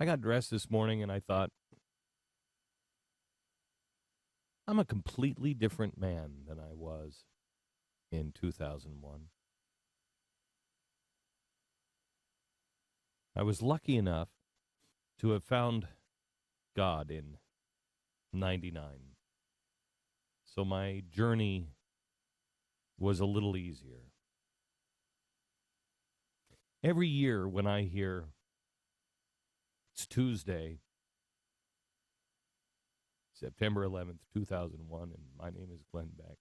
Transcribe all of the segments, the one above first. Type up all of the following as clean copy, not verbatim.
I got dressed this morning and I thought, I'm a completely different man than I was in 2001. I was lucky enough to have found God in 99. So my journey was a little easier. Every year when I hear it's Tuesday, September 11th, 2001, and my name is Glenn Beck,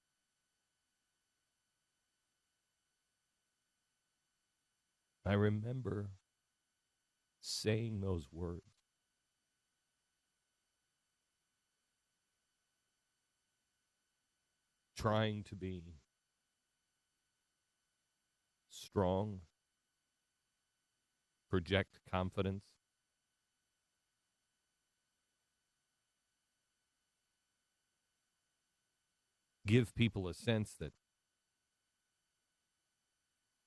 I remember saying those words. Trying to be strong, project confidence. Give people a sense that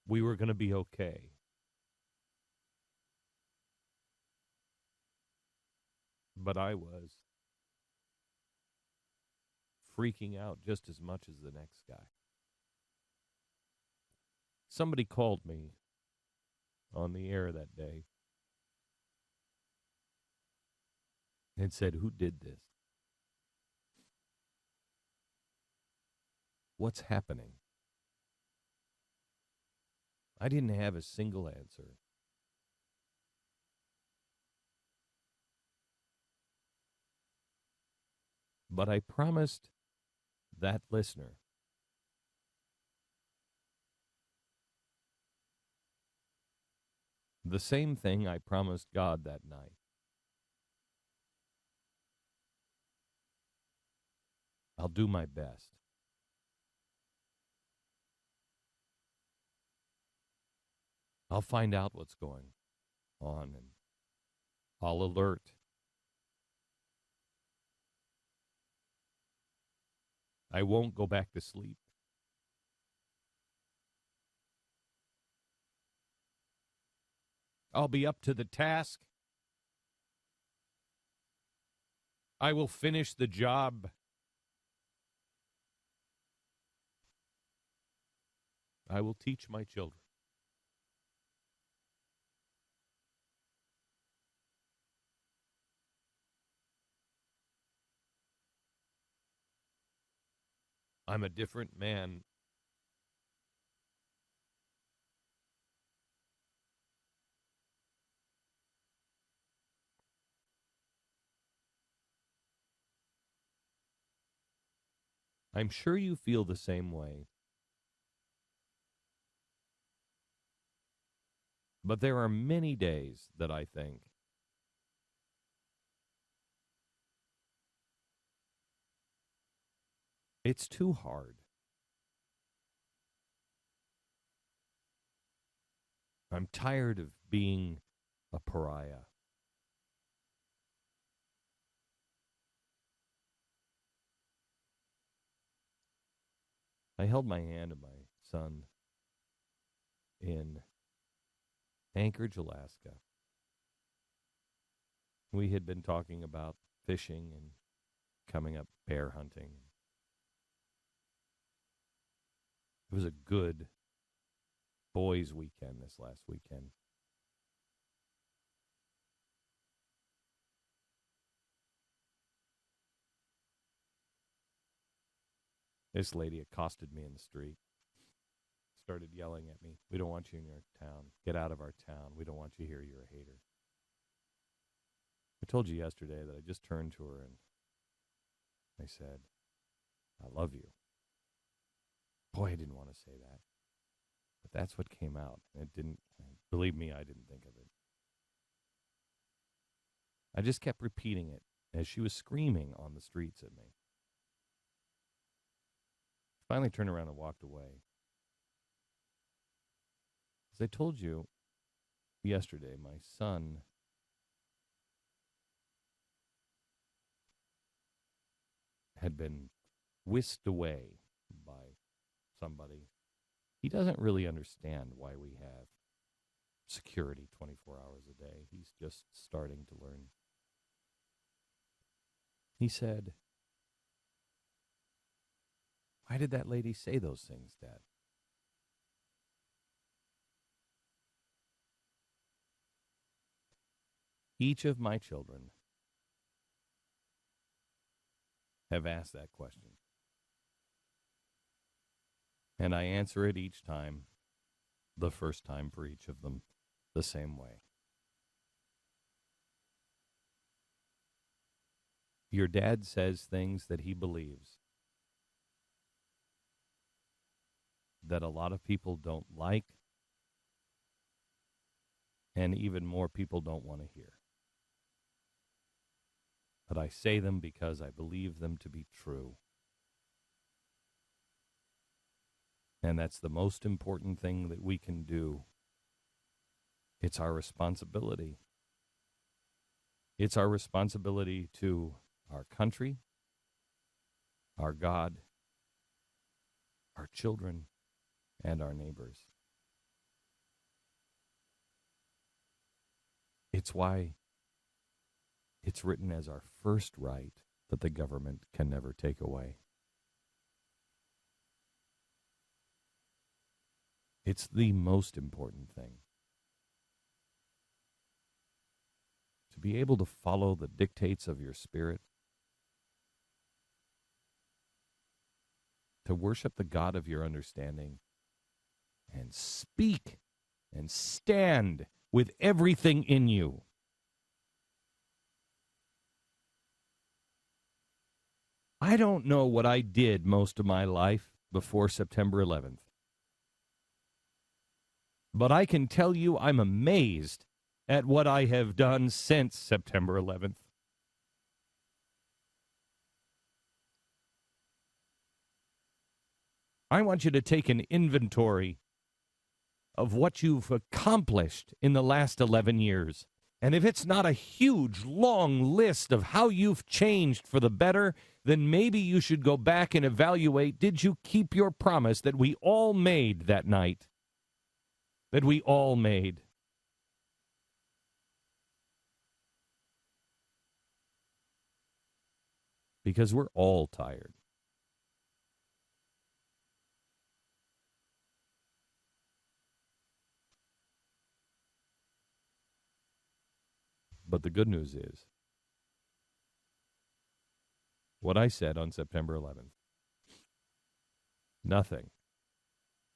we were going to be okay. But I was freaking out just as much as the next guy. Somebody called me on the air that day and said, "Who did this? What's happening?" I didn't have a single answer. But I promised that listener the same thing I promised God that night. I'll do my best. I'll find out what's going on and I'll alert. I won't go back to sleep. I'll be up to the task. I will finish the job. I will teach my children. I'm a different man. I'm sure you feel the same way. But there are many days that I think, it's too hard. I'm tired of being a pariah. I held my hand to my son in Anchorage, Alaska. We had been talking about fishing and coming up bear hunting. It was a good boys' weekend this last weekend. This lady accosted me in the street, started yelling at me. "We don't want you in your town. Get out of our town. We don't want you here. You're a hater." I told you yesterday that I just turned to her and I said, "I love you." Boy, I didn't want to say that. But that's what came out. It didn't, believe me, I didn't think of it. I just kept repeating it as she was screaming on the streets at me. Finally turned around and walked away. As I told you yesterday, my son had been whisked away by somebody. He doesn't really understand why we have security 24 hours a day. He's just starting to learn. He said, "Why did that lady say those things, Dad?" Each of my children have asked that question. And I answer it each time, the first time for each of them, the same way. Your dad says things that he believes that a lot of people don't like, and even more people don't want to hear. But I say them because I believe them to be true. And that's the most important thing that we can do. It's our responsibility. It's our responsibility to our country, our God, our children, and our neighbors. It's why it's written as our first right that the government can never take away. It's the most important thing. To be able to follow the dictates of your spirit, to worship the God of your understanding, and speak and stand with everything in you. I don't know what I did most of my life before September 11th. But I can tell you I'm amazed at what I have done since September 11th. I want you to take an inventory of what you've accomplished in the last 11 years. And if it's not a huge, long list of how you've changed for the better, then maybe you should go back and evaluate, did you keep your promise that we all made that night? That we all made. Because we're all tired. But the good news is, what I said on September 11th, nothing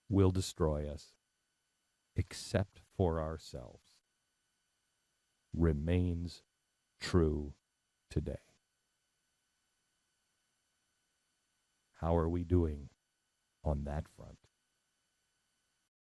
will destroy us except for ourselves, remains true today. How are we doing on that front?